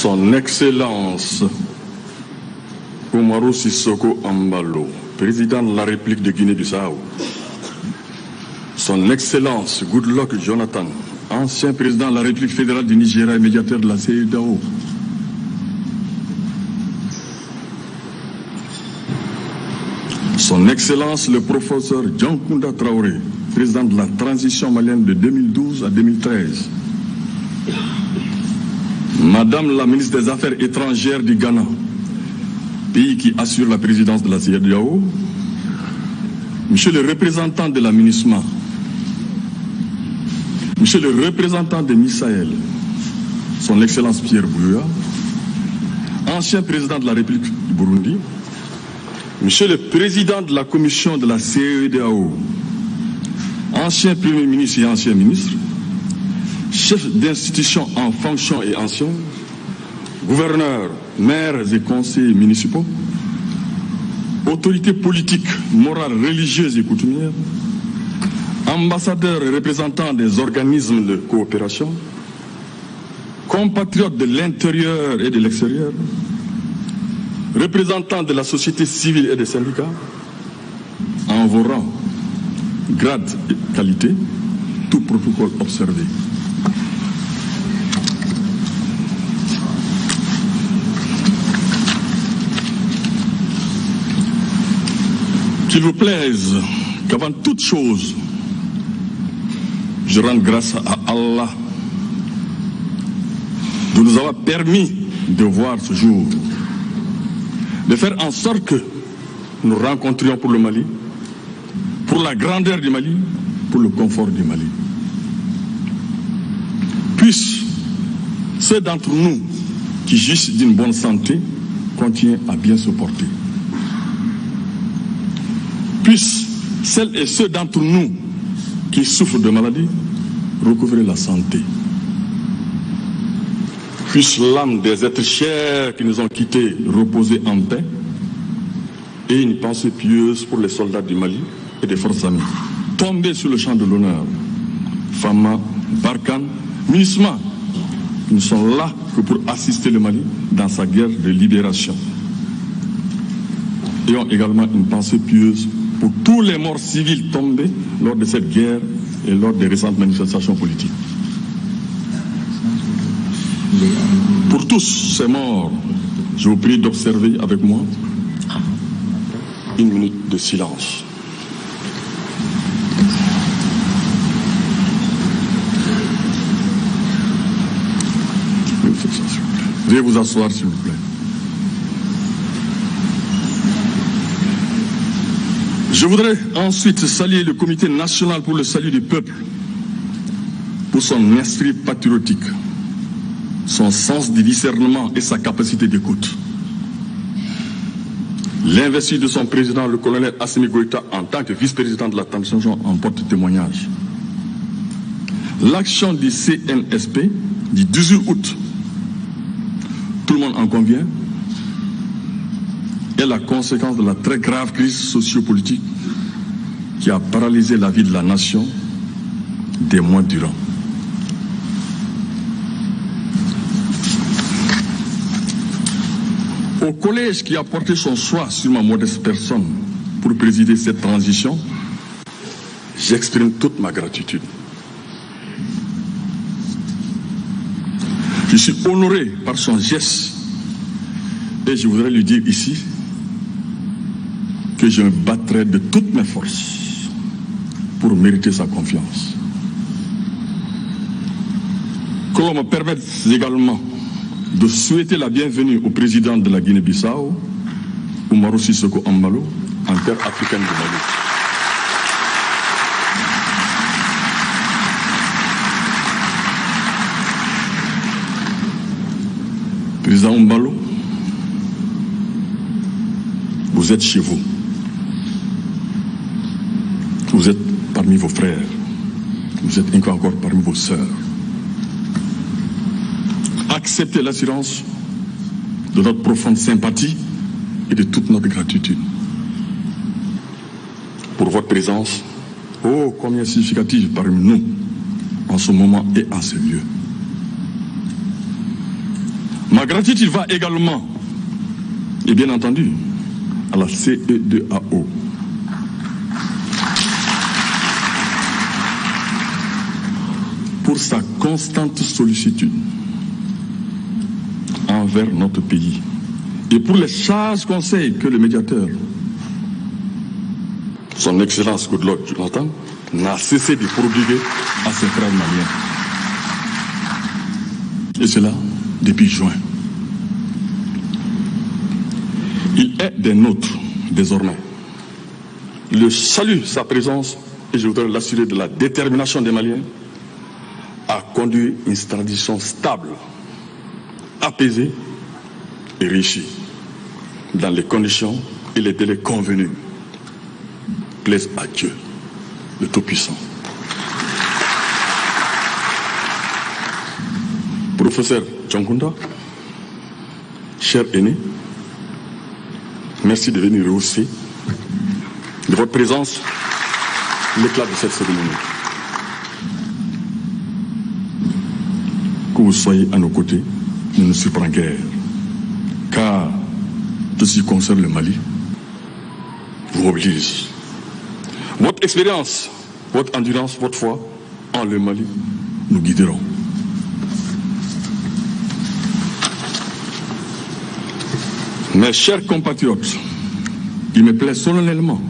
Son Excellence Umaru Sissoco Embalo, président de la République de Guinée-Bissau. Son Excellence Goodluck Jonathan, ancien président de la République fédérale du Nigeria et médiateur de la CEDEAO. Son Excellence le professeur Djankounda Traoré, président de la transition malienne de 2012 à 2013. Madame la ministre des Affaires étrangères du Ghana, pays qui assure la présidence de la CEDEAO. Monsieur le représentant de la MINUSMA, Monsieur le représentant de Misaël, son Excellence Pierre Buya, ancien président de la République du Burundi, Monsieur le président de la commission de la CEDEAO, ancien Premier ministre et ancien ministre, chef d'institution en fonction et ancien, gouverneurs, maires et conseillers municipaux, autorités politiques, morales, religieuses et coutumières, ambassadeurs et représentants des organismes de coopération, compatriotes de l'intérieur et de l'extérieur, représentants de la société civile et des syndicats, en vos rangs, grades et qualités, tout protocole observé. Qu'il vous plaise qu'avant toute chose, je rende grâce à Allah de nous avoir permis de voir ce jour, de faire en sorte que nous rencontrions pour le Mali, pour la grandeur du Mali, pour le confort du Mali. Puissent ceux d'entre nous qui jouissent d'une bonne santé continuer à bien se porter. Puissent celles et ceux d'entre nous qui souffrent de maladies recouvrer la santé. Puisse l'âme des êtres chers qui nous ont quittés reposer en paix, et une pensée pieuse pour les soldats du Mali et des forces amies. Tomber sur le champ de l'honneur. Fama, Barkhane, MINUSMA, qui ne sont là que pour assister le Mali dans sa guerre de libération. Ayons également une pensée pieuse pour tous les morts civils tombés lors de cette guerre et lors des récentes manifestations politiques. Pour tous ces morts, je vous prie d'observer avec moi une minute de silence. Veuillez vous asseoir, s'il vous plaît. Je voudrais ensuite saluer le Comité national pour le salut du peuple pour son esprit patriotique, son sens du discernement et sa capacité d'écoute. L'investiture de son président, le colonel Assimi Goïta, en tant que vice-président de la transition en porte témoignage. L'action du CNSP du 18 août, tout le monde en convient, est la conséquence de la très grave crise sociopolitique qui a paralysé la vie de la nation des mois durant. Au collège qui a porté son choix sur ma modeste personne pour présider cette transition, j'exprime toute ma gratitude. Je suis honoré par son geste et je voudrais lui dire ici que je me battrai de toutes mes forces pour mériter sa confiance. Que l'on me permette également de souhaiter la bienvenue au président de la Guinée-Bissau, Umaru Sissoco Embalo, en terre africaine du Mali. Président Embalo, vous êtes chez vous. Vous êtes parmi vos frères. Vous êtes encore parmi vos sœurs. Acceptez l'assurance de notre profonde sympathie et de toute notre gratitude pour votre présence, oh combien significative parmi nous en ce moment et en ce lieu. Ma Ma gratitude va également, et bien entendu, à la CEDEAO. Pour sa constante sollicitude envers notre pays et pour les sages conseils que le médiateur, son Excellence Goodluck Jonathan, n'a cessé de prodiguer à ses frères maliens. Et cela depuis juin. Il est des nôtres désormais. Je salue sa présence et je voudrais l'assurer de la détermination des Maliens à conduire une transition stable, apaisée et réussie dans les conditions et les délais convenus. Plaise à Dieu, le Tout-Puissant. Professeur Djonkunda, cher aîné, merci de venir rehausser de votre présence l'éclat de cette cérémonie. Que vous soyez à nos côtés ne nous surprend guère, car tout ce qui concerne le Mali vous oblige. Votre expérience, votre endurance, votre foi en le Mali nous guideront. Mes chers compatriotes, il me plaît solennellement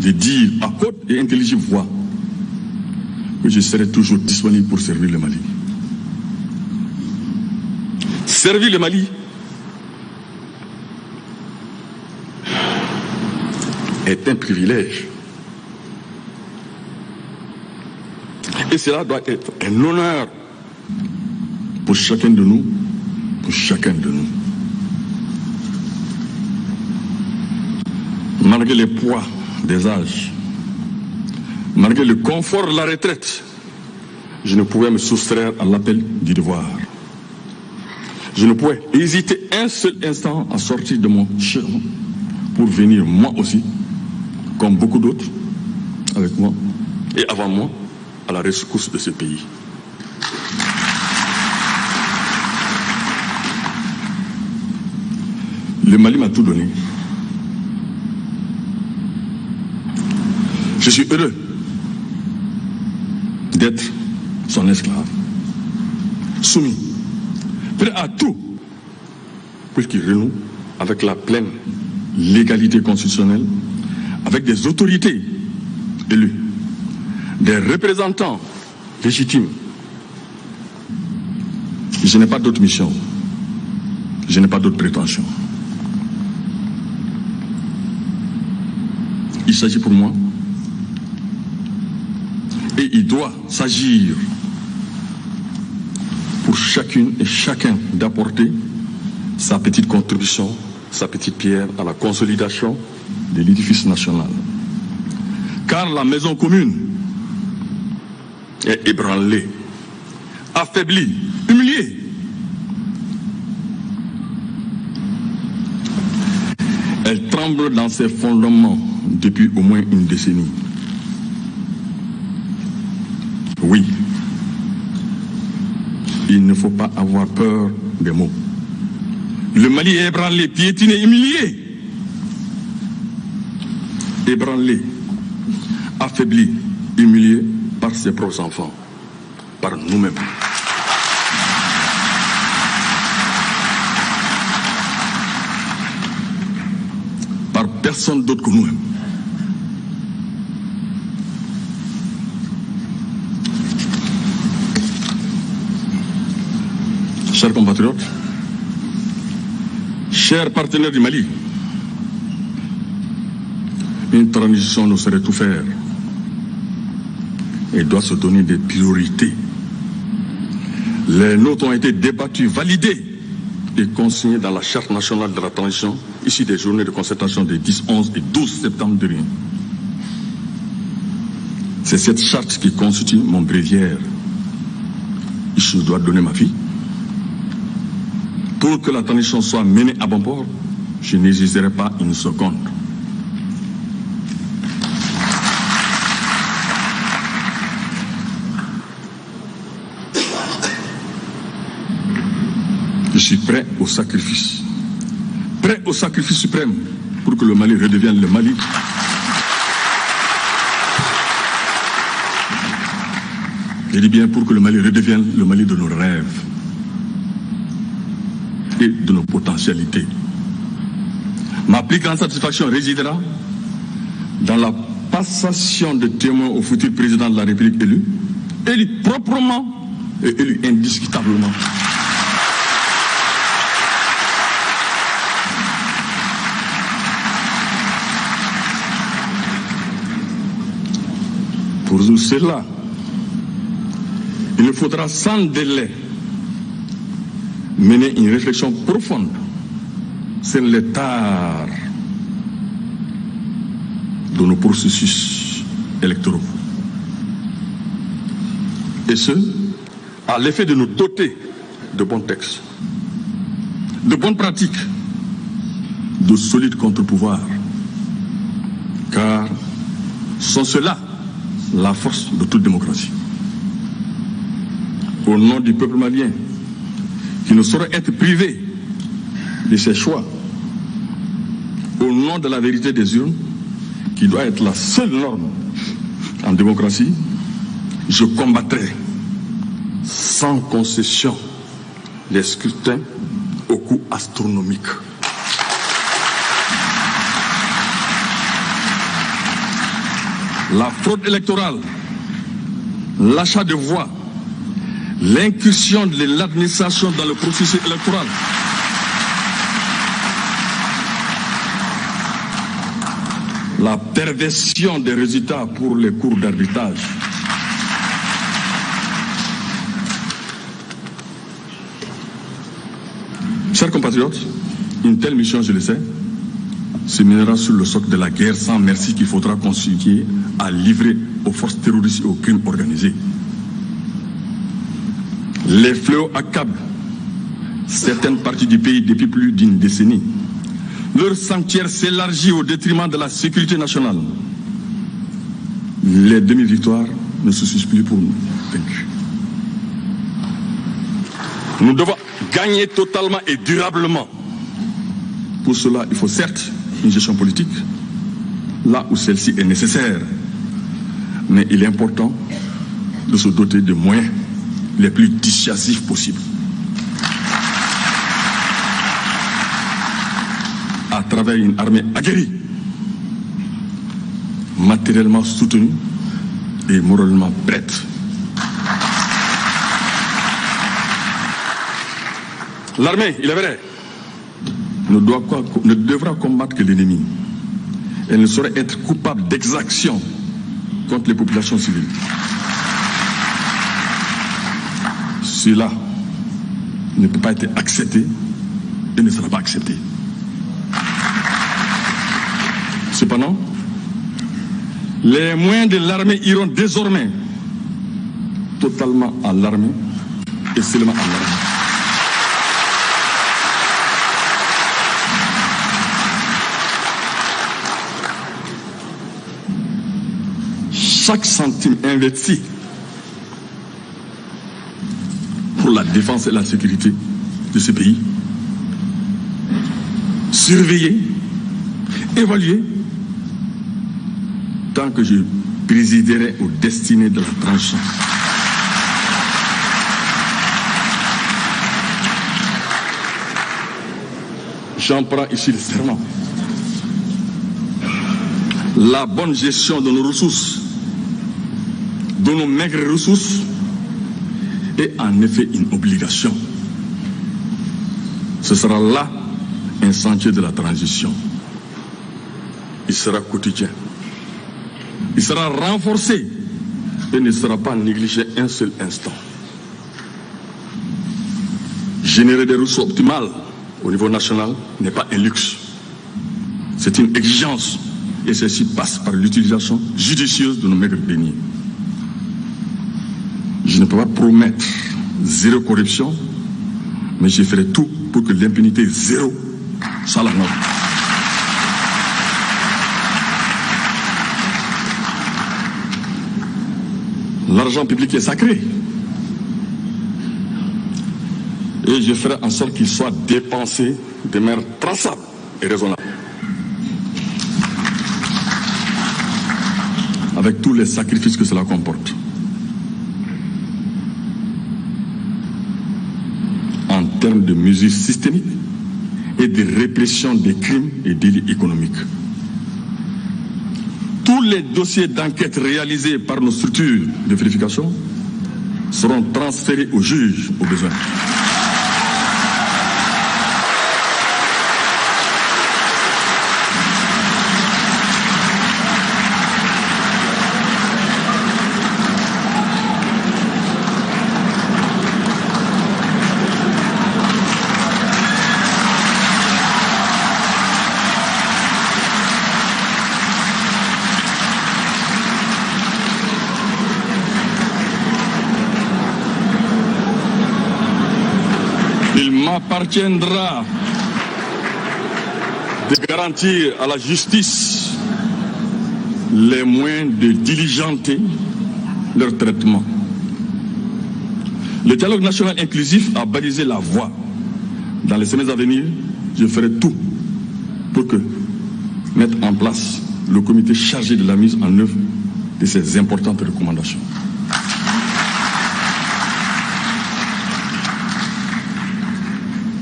de dire à haute et intelligible voix que je serai toujours disponible pour servir le Mali. Servir le Mali est un privilège. Et cela doit être un honneur pour chacun de nous, pour chacun de nous. Malgré les poids des âges, malgré le confort de la retraite, je ne pouvais me soustraire à l'appel du devoir. Je ne pouvais hésiter un seul instant à sortir de mon chemin pour venir moi aussi, comme beaucoup d'autres, avec moi et avant moi, à la rescousse de ce pays. Le Mali m'a tout donné. Je suis heureux d'être son esclave, soumis, prêt à tout pour qu'il renoue avec la pleine légalité constitutionnelle, avec des autorités élues, des représentants légitimes. Je n'ai pas d'autre mission, je n'ai pas d'autre prétention. Il s'agit pour moi, et il doit s'agir pour chacune et chacun d'apporter sa petite contribution, sa petite pierre à la consolidation de l'édifice national. Car la maison commune est ébranlée, affaiblie, humiliée. Elle tremble dans ses fondements depuis au moins une décennie. Oui, il ne faut pas avoir peur des mots. Le Mali est ébranlé, piétiné, humilié. Ébranlé, affaibli, humilié par ses propres enfants, par nous-mêmes. Par personne d'autre que nous-mêmes. Chers compatriotes, chers partenaires du Mali, une transition ne saurait tout faire. Elle doit se donner des priorités. Les nôtres ont été débattus, validés et consignés dans la charte nationale de la transition, issue des journées de concertation des 10, 11 et 12 septembre dernier. C'est cette charte qui constitue mon bréviaire. Je dois donner ma vie. Pour que la transition soit menée à bon port, je n'hésiterai pas une seconde. Je suis prêt au sacrifice. Prêt au sacrifice suprême pour que le Mali redevienne le Mali. Je dis bien pour que le Mali redevienne le Mali de nos rêves et de nos potentialités. Ma plus grande satisfaction résidera dans la passation de témoins au futur président de la République élu proprement et élu indiscutablement. Pour cela, il nous faudra sans délai mener une réflexion profonde sur l'état de nos processus électoraux. Et ce, à l'effet de nous doter de bons textes, de bonnes pratiques, de solides contre-pouvoirs. Car sont ceux-là la force de toute démocratie. Au nom du peuple malien, qui ne saurait être privé de ses choix, au nom de la vérité des urnes, qui doit être la seule norme en démocratie, je combattrai sans concession les scrutins au coût astronomique. La fraude électorale, l'achat de voix, l'incursion de l'administration dans le processus électoral, la perversion des résultats pour les cours d'arbitrage, chers compatriotes, une telle mission, je le sais, se mènera sur le socle de la guerre sans merci qu'il faudra constituer à livrer aux forces terroristes et aux crimes organisés. Les fléaux accablent certaines parties du pays depuis plus d'une décennie. Leur sanctuaire s'élargit au détriment de la sécurité nationale. Les demi-victoires ne se suffisent plus pour nous vaincus. Nous devons gagner totalement et durablement. Pour cela, il faut certes une gestion politique, là où celle-ci est nécessaire. Mais il est important de se doter de moyens les plus dissuasifs possibles. À travers une armée aguerrie, matériellement soutenue et moralement prête. L'armée, il est vrai, ne devra combattre que l'ennemi. Elle ne saurait être coupable d'exactions contre les populations civiles. Cela ne peut pas être accepté et ne sera pas accepté. Cependant, les moyens de l'armée iront désormais totalement à l'armée et seulement à l'armée. Chaque centime investi pour la défense et la sécurité de ce pays, surveillé, évalué, tant que je présiderai aux destinées de la transition. J'en prends ici le serment. La bonne gestion de nos ressources, de nos maigres ressources, est en effet une obligation. Ce sera là un sentier de la transition. Il sera quotidien. Il sera renforcé et ne sera pas négligé un seul instant. Générer des ressources optimales au niveau national n'est pas un luxe. C'est une exigence et ceci passe par l'utilisation judicieuse de nos maigres deniers. Je ne peux pas promettre zéro corruption, mais je ferai tout pour que l'impunité zéro soit la norme. L'argent public est sacré. Et je ferai en sorte qu'il soit dépensé de manière traçable et raisonnable. Avec tous les sacrifices que cela comporte. En termes de mesures systémiques et de répression des crimes et délits économiques. Tous les dossiers d'enquête réalisés par nos structures de vérification seront transférés aux juges au besoin. Il m'appartiendra de garantir à la justice les moyens de diligenter leur traitement. Le dialogue national inclusif a balisé la voie. Dans les semaines à venir, je ferai tout pour mettre en place le comité chargé de la mise en œuvre de ces importantes recommandations.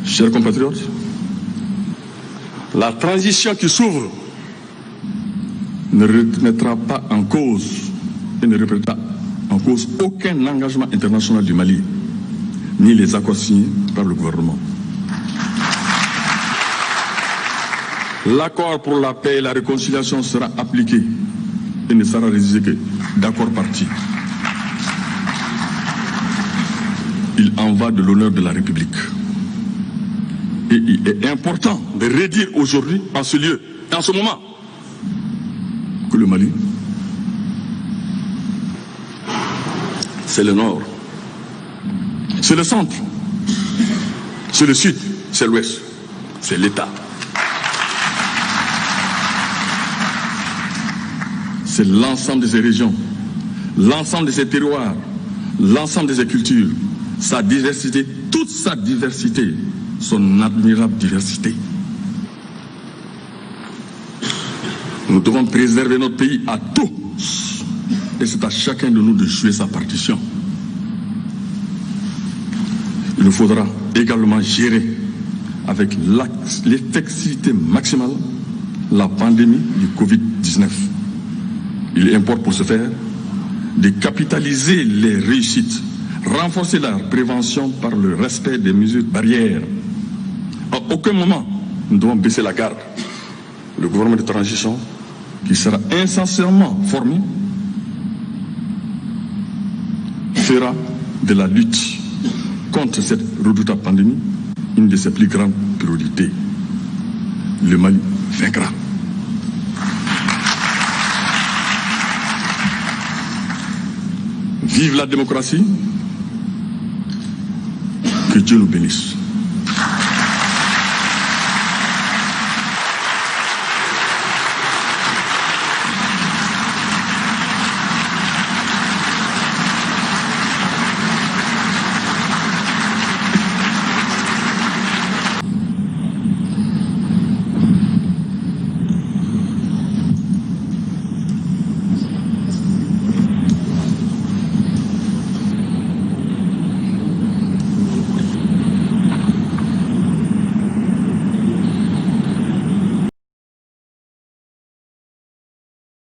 Chers compatriotes, la transition qui s'ouvre ne remettra pas en cause et ne remettra en cause aucun engagement international du Mali, ni les accords signés par le gouvernement. L'accord pour la paix et la réconciliation sera appliqué et ne sera réalisé que d'accords partis. Il en va de l'honneur de la République. Et il est important de redire aujourd'hui, en ce lieu, en ce moment, que le Mali, c'est le nord, c'est le centre, c'est le sud, c'est l'ouest, c'est l'État. C'est l'ensemble de ces régions, l'ensemble de ces terroirs, l'ensemble de ces cultures, sa diversité, toute sa diversité, son admirable diversité. Nous devons préserver notre pays à tous. Et c'est à chacun de nous de jouer sa partition. Il nous faudra également gérer avec l'effectivité maximale la pandémie du Covid-19. Il importe pour ce faire de capitaliser les réussites, renforcer la prévention par le respect des mesures barrières. À aucun moment, nous devons baisser la garde. Le gouvernement de transition, qui sera incessamment formé, fera de la lutte contre cette redoutable pandémie une de ses plus grandes priorités. Le Mali vaincra. Vive la démocratie, que Dieu nous bénisse.